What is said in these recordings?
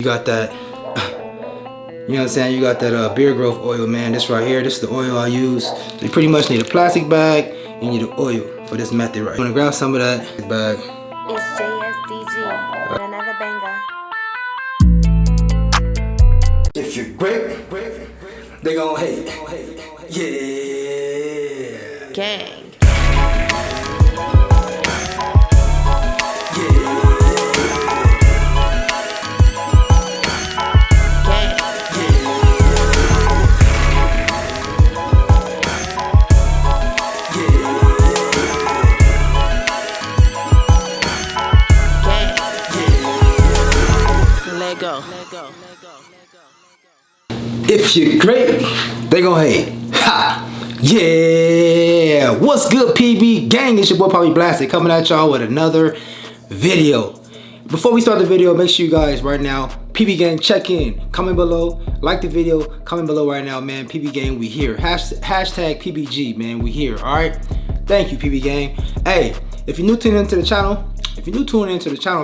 You got that, you know what I'm saying? You got that beard growth oil, man. This right here, this is the oil I use. So you pretty much need a plastic bag. You need the oil for this method right here. I'm gonna grab some of that bag. It's JSDG with another banger. If you're great, they gon' hate. Yeah. Gang. Go. If you're great, they gon' hate. Ha! Yeah! What's good, PB gang? It's your boy Poppy Blasted coming at y'all with another video. Before we start the video, make sure you guys right now, PB gang, check in, comment below, like the video, comment below right now, man. PB gang, we here. Hashtag PBG, man, we here. All right. Thank you, PB gang. Hey, if you're new tuning into the channel.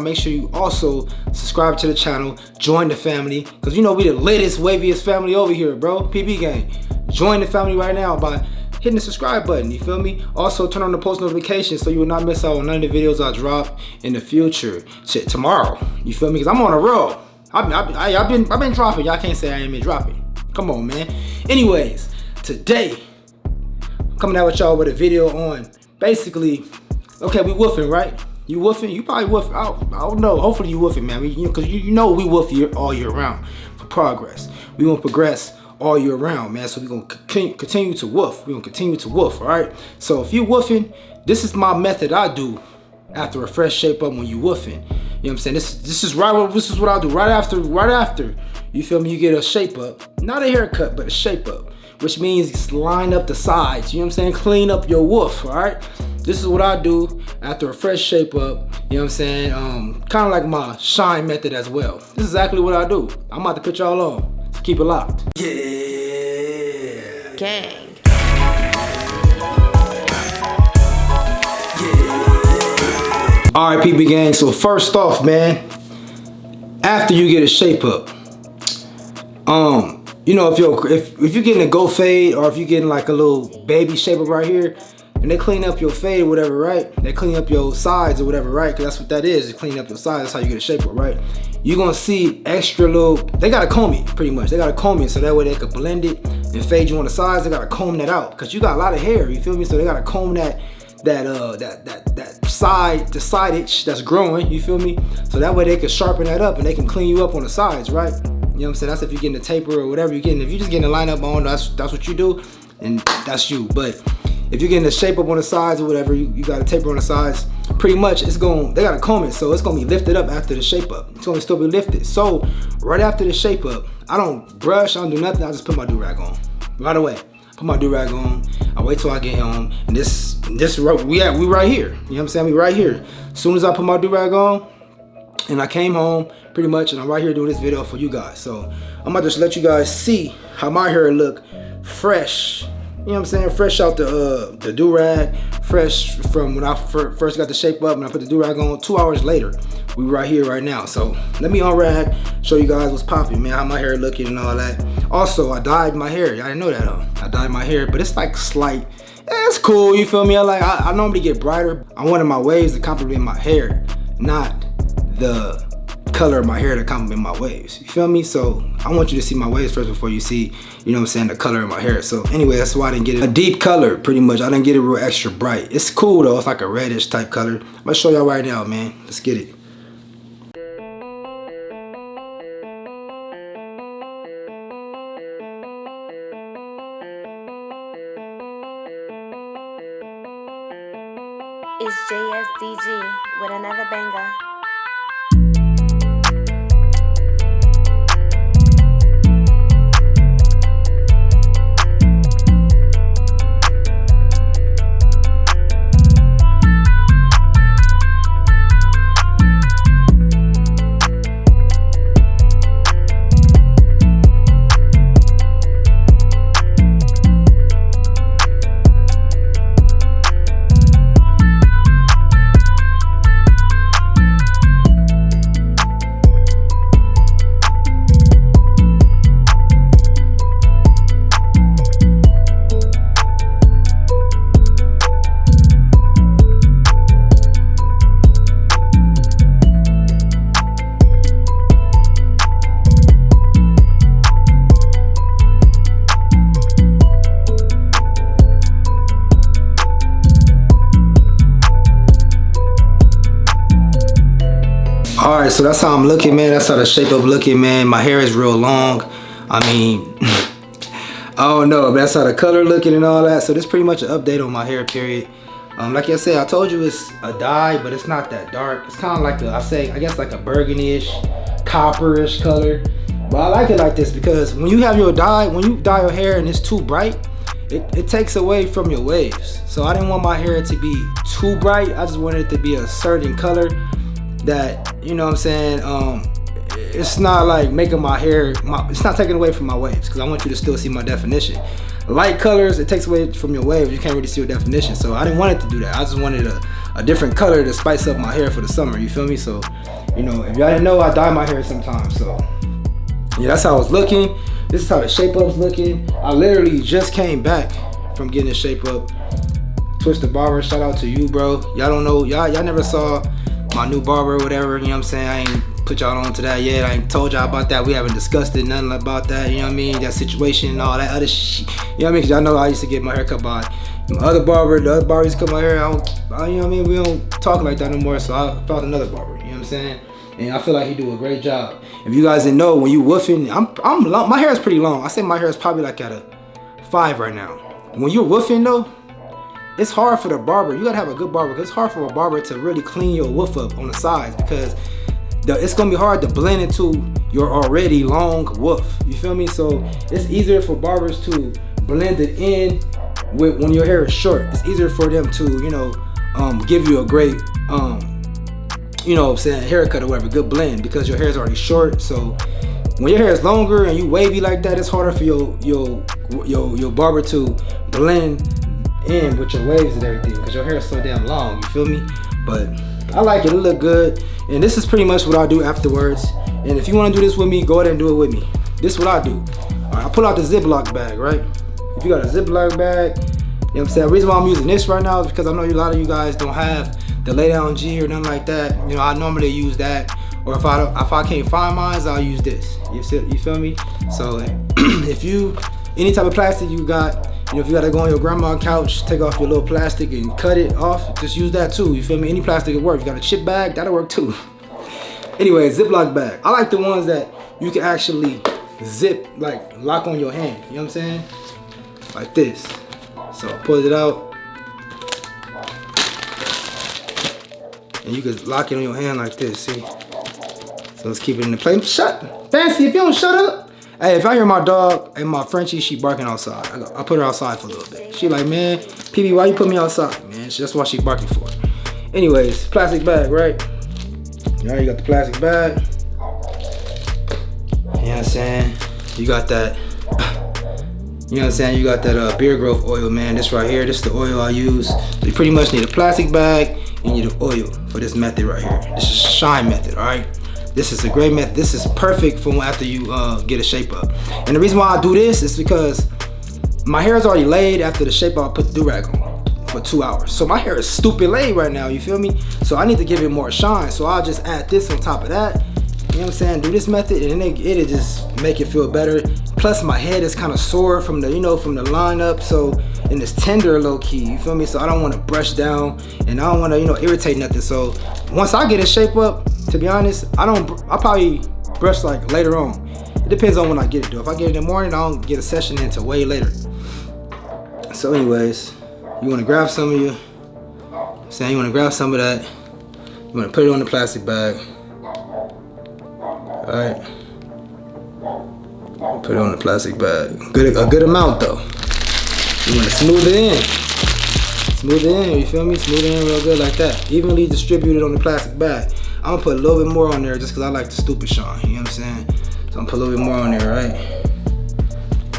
Make sure you also subscribe to the channel, join the family, because you know we the latest, waviest family over here, bro. PB gang. Join the family right now by hitting the subscribe button, you feel me? Also, turn on the post notifications so you will not miss out on none of the videos I drop in the future. Shit, tomorrow, you feel me? Because I'm on a roll. I've been dropping. Y'all can't say I ain't been dropping. Come on, man. Anyways, today, I'm coming out with y'all with a video on basically, okay, we woofing, right? You woofing? You probably woofing. I don't know. Hopefully you woofing, man. Because you know we woof all year round for progress. We gonna progress all year round, man. So we gonna continue to woof. We gonna continue to woof, all right? So if you woofing, this is my method I do after a fresh shape up when you woofing. You know what I'm saying? This is what I do right after. You feel me? You get a shape up, not a haircut, but a shape up, which means line up the sides. You know what I'm saying? Clean up your woof, all right? This is what I do after a fresh shape up, you know what I'm saying? Kind of like my shine method as well. This is exactly what I do. I'm about to put y'all on, so keep it locked. Yeah. Gang. Yeah. All right, PB gang, so first off, man, after you get a shape up, you know, if you're getting a go fade or if you're getting like a little baby shape up right here, and they clean up your fade or whatever, right? They clean up your sides or whatever, right? Because that's what that is clean up your sides. That's how you get a shape up, right? You're gonna see extra little, they gotta comb it pretty much. They gotta comb it so that way they could blend it and fade you on the sides. They gotta comb that out because you got a lot of hair, you feel me? So they gotta comb that side, the sidage that's growing, you feel me? So that way they can sharpen that up and they can clean you up on the sides, right? You know what I'm saying? That's if you're getting a taper or whatever you're getting. If you're just getting a lineup on, that's what you do, and that's you. But if you're getting a shape up on the sides or whatever, you got a taper on the sides, pretty much they gotta comb it, so it's gonna be lifted up after the shape up. It's gonna still be lifted. So right after the shape up, I don't brush, I don't do nothing, I just put my do-rag on. Right away. Put my do-rag on, I wait till I get home, and this we right here. You know what I'm saying? We right here. As soon as I put my do-rag on, and I came home, pretty much, and I'm right here doing this video for you guys. So I'm about to just let you guys see how my hair look fresh. You know what I'm saying? Fresh out the do-rag, fresh from when I first got the shape up and I put the do-rag on. 2 hours later, we right here right now. So let me unrag, show you guys what's popping, man, how my hair looking and all that. Also, I dyed my hair. I didn't know that, huh? I dyed my hair, but it's like slight. It's cool, you feel me? I normally get brighter. I wanted my waves to complement my hair, not the color of my hair to complement my waves, you feel me? So I want you to see my waves first before you see, you know what I'm saying, the color of my hair. So anyway, that's why I didn't get it a deep color, pretty much. I didn't get it real extra bright. It's cool though, it's like a reddish type color. I'm gonna show y'all right now, man. Let's get it. It's JSDG with another banger. so that's how I'm looking, man. That's how the shape up looking, man. My hair is real long. I mean, I don't know, but that's how the color looking and all that. So this is pretty much an update on my hair, period. Like I said, I told you it's a dye, but it's not that dark. It's kind of like I guess like a burgundy-ish, copper-ish color. But I like it like this because when you have your dye, when you dye your hair and it's too bright, it takes away from your waves. So I didn't want my hair to be too bright. I just wanted it to be a certain color that, you know what I'm saying, it's not like making my hair, it's not taking away from my waves, because I want you to still see my definition. Light colors, it takes away from your waves. You can't really see your definition. So I didn't want it to do that. I just wanted a different color to spice up my hair for the summer. You feel me? So, you know, if y'all didn't know, I dye my hair sometimes. So yeah, that's how it's looking. This is how the shape up's looking. I literally just came back from getting the shape up. Twisted Barber, shout out to you, bro. Y'all don't know, y'all never saw my new barber or whatever, you know what I'm saying? I ain't put y'all on to that yet. I ain't told y'all about that. We haven't discussed it, nothing about that, you know what I mean? That situation and all that other shit. You know what I mean? Cause y'all know I used to get my hair cut by my other barber. The other barber used to cut my hair. You know what I mean? We don't talk like that no more. So I found another barber, you know what I'm saying? And I feel like he do a great job. If you guys didn't know, when you woofing, I'm long. My hair is pretty long. I say my hair is probably like at a 5 right now. When you're woofing though, it's hard for the barber. You gotta have a good barber, because it's hard for a barber to really clean your woof up on the sides, because it's gonna be hard to blend into your already long woof. You feel me? So it's easier for barbers to blend it in with when your hair is short. It's easier for them to, you know, give you a great, you know what I'm saying, haircut or whatever, good blend, because your hair is already short. So when your hair is longer and you wavy like that, it's harder for your barber to blend in with your waves and everything, because your hair is so damn long. You feel me? But I like it. It look good. And this is pretty much what I do afterwards. And if you want to do this with me, go ahead and do it with me. This is what I do. All right, I pull out the Ziploc bag, right? If you got a Ziploc bag, you know what I'm saying? The reason why I'm using this right now is because I know a lot of you guys don't have the lay down G or nothing like that. You know, I normally use that. Or if I can't find mine, I'll use this. You feel me? So if you, any type of plastic you got, you know, if you gotta go on your grandma's couch, take off your little plastic and cut it off, just use that too. You feel me? Any plastic will work. If you got a chip bag, that'll work too. Anyway, Ziploc bag. I like the ones that you can actually zip, like lock on your hand. You know what I'm saying? Like this. So pull it out. And you can lock it on your hand like this, see? So let's keep it in the place. Shut, Fancy, if you don't shut up. Hey, if I hear my dog and my Frenchie, she barking outside. I put her outside for a little bit. She like, man, PB, why you put me outside, man? That's why she barking for. Anyways, plastic bag, right? Now you got the plastic bag. You know what I'm saying? You got that, you know what I'm saying? You got that beard growth oil, man. This right here, this is the oil I use. So you pretty much need a plastic bag and you need an oil for this method right here. This is shine method, all right? This is a great method. This is perfect for after you get a shape up. And the reason why I do this is because my hair is already laid after the shape up. I put the do-rag on for 2 hours. So my hair is stupid laid right now, you feel me? So I need to give it more shine. So I'll just add this on top of that. You know what I'm saying? Do this method and it'll just make it feel better. Plus my head is kind of sore from the, you know, from the lineup. So, and it's tender low key, you feel me? So I don't want to brush down and I don't want to, you know, irritate nothing. So once I get a shape up, to be honest, I probably brush like later on. It depends on when I get it though. If I get it in the morning, I don't get a session until way later. So anyways, you want to grab some of you want to grab some of that. You want to put it on the plastic bag. All right. Put it on the plastic bag. A good amount though. You want to smooth it in. Smooth it in, you feel me? Smooth it in real good like that. Evenly distributed on the plastic bag. I'm gonna put a little bit more on there just because I like the stupid shine, you know what I'm saying? So I'm gonna put a little bit more on there, right?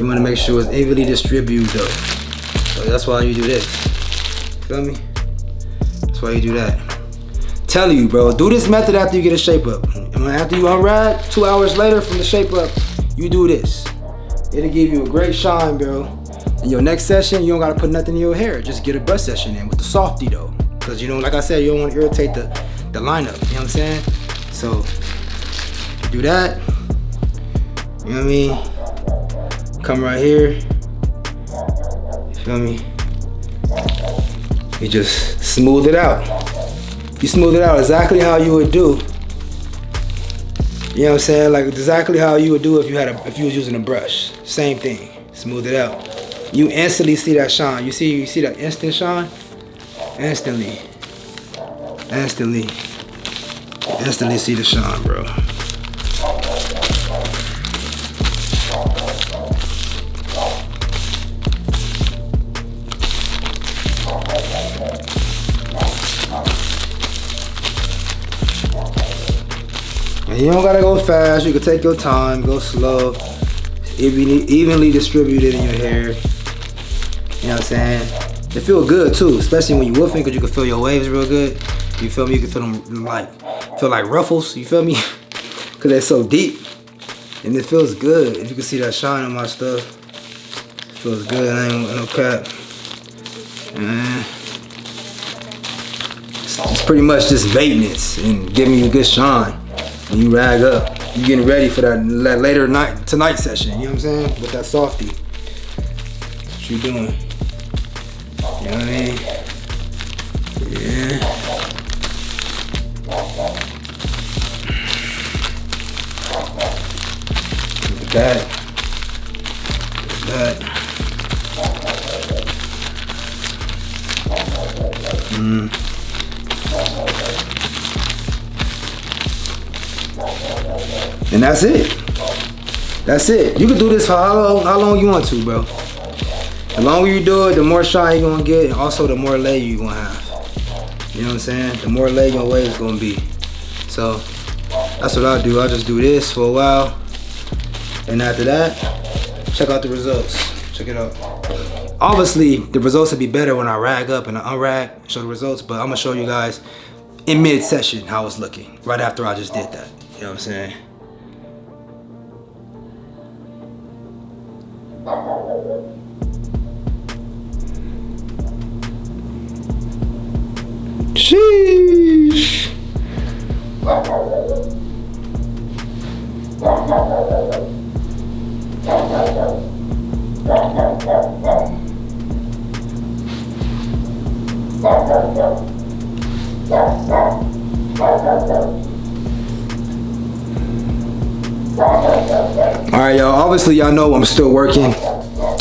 You wanna make sure it's evenly distributed though. So that's why you do this. Feel me? That's why you do that. Tell you, bro, do this method after you get a shape up. And after you unrag, 2 hours later from the shape up, you do this. It'll give you a great shine, bro. In your next session, you don't gotta put nothing in your hair. Just get a brush session in with the softy though. Cause you know, like I said, you don't wanna irritate the lineup, you know what I'm saying? So, you do that, you know what I mean? Come right here, you feel me? You just smooth it out. You smooth it out exactly how you would do You know what I'm saying? Like exactly how you would do if you was using a brush. Same thing. Smooth it out. You instantly see that shine. You see that instant shine? Instantly see the shine, bro. And you don't gotta go fast. You can take your time, go slow. Evenly distributed in your hair. You know what I'm saying? It feel good too, especially when you woofing, because you can feel your waves real good. You feel me? You can feel them feel like ruffles. You feel me? Because they're so deep, and it feels good. If you can see that shine on my stuff, it feels good. I ain't no cap. It's pretty much just maintenance and giving you a good shine when you rag up. You getting ready for that later tonight session, you know what I'm saying? With that softy. What you doing? You know what I mean? Yeah. Look at that. Look at that. And that's it. That's it. You can do this for how long you want to, bro. The longer you do it, the more shine you're gonna get, and also the more lay you're gonna have. You know what I'm saying? The more lay your wave is gonna be. So that's what I do. I just do this for a while, and after that, check out the results. Check it out. Obviously, the results would be better when I rag up and I unrag, show the results, but I'm gonna show you guys in mid-session how it's looking, right after I just did that. You know what I'm saying? Sheesh. Alright, y'all, obviously y'all know I'm still working.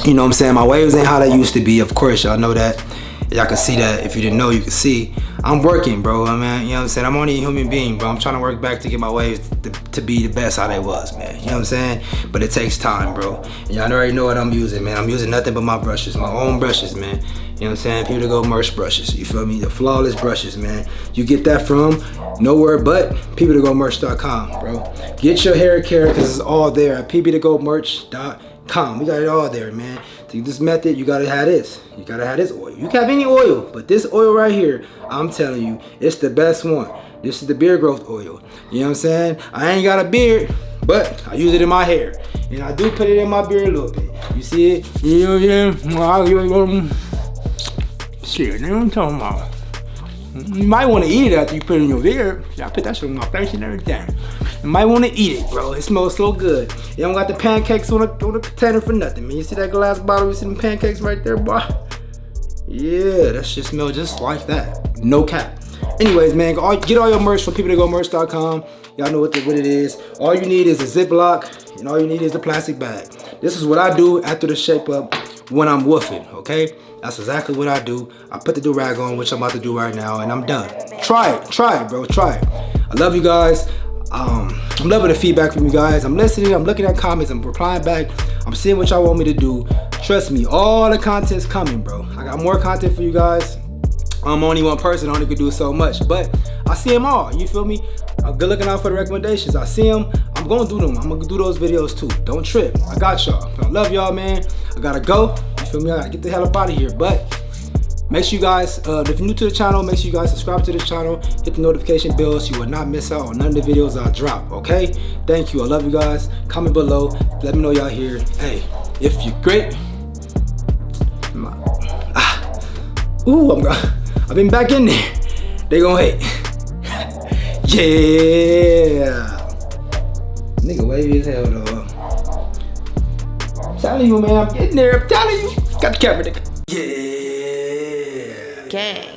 You know what I'm saying? My waves ain't how they used to be, of course, y'all know that. Y'all can see that. If you didn't know, you can see. I'm working, bro. I mean, you know what I'm saying? I'm only a human being, bro. I'm trying to work back to get my waves to be the best how they was, man. You know what I'm saying? But it takes time, bro. And y'all already know what I'm using, man. I'm using nothing but my brushes, my own brushes, man. You know what I'm saying? People to go merch brushes, you feel me? The flawless brushes, man. You get that from nowhere but peopletogmerch.com, bro. Get your hair care, because it's all there at peopletogmerch.com. We got it all there, man. To this method, you gotta have this. You gotta have this oil. You can have any oil, but this oil right here, I'm telling you, it's the best one. This is the beard growth oil. You know what I'm saying? I ain't got a beard, but I use it in my hair. And I do put it in my beard a little bit. You see it? You know what I'm saying? Shit, that's what I'm talking about. You might want to eat it after you put it in your beard. I put that shit on my face and everything. You might want to eat it, bro. It smells so good. You don't got the pancakes on the container for nothing, man. You see that glass bottle? You see them pancakes right there, boy? Yeah, that shit smells just like that. No cap. Anyways, man, get all your merch from peopletogmerch.com. Y'all know what it is. All you need is a Ziploc, and all you need is the plastic bag. This is what I do after the shape up when I'm woofing, okay? That's exactly what I do. I put the do-rag on, which I'm about to do right now, and I'm done. Try it, bro, try it. I love you guys. I'm loving the feedback from you guys. I'm listening, I'm looking at comments, I'm replying back. I'm seeing what y'all want me to do. Trust me, all the content's coming, bro. I got more content for you guys. I'm only one person, I only could do so much, but I see them all, you feel me? I'm good looking out for the recommendations. I see them, I'm gonna do them. I'm gonna do those videos too. Don't trip, I got y'all. I love y'all, man. I gotta go, you feel me? I gotta get the hell up out of here, but make sure you guys, if you're new to the channel, make sure you guys subscribe to this channel, hit the notification bell so you will not miss out on none of the videos I drop, okay? Thank you, I love you guys. Comment below, let me know y'all here. Hey, if you're great, I've been back in there. They gon' hate. Yeah. Nigga wavy as hell though. I'm telling you, man, I'm getting there. I'm telling you. Got the camera, nigga. Yeah. Gang.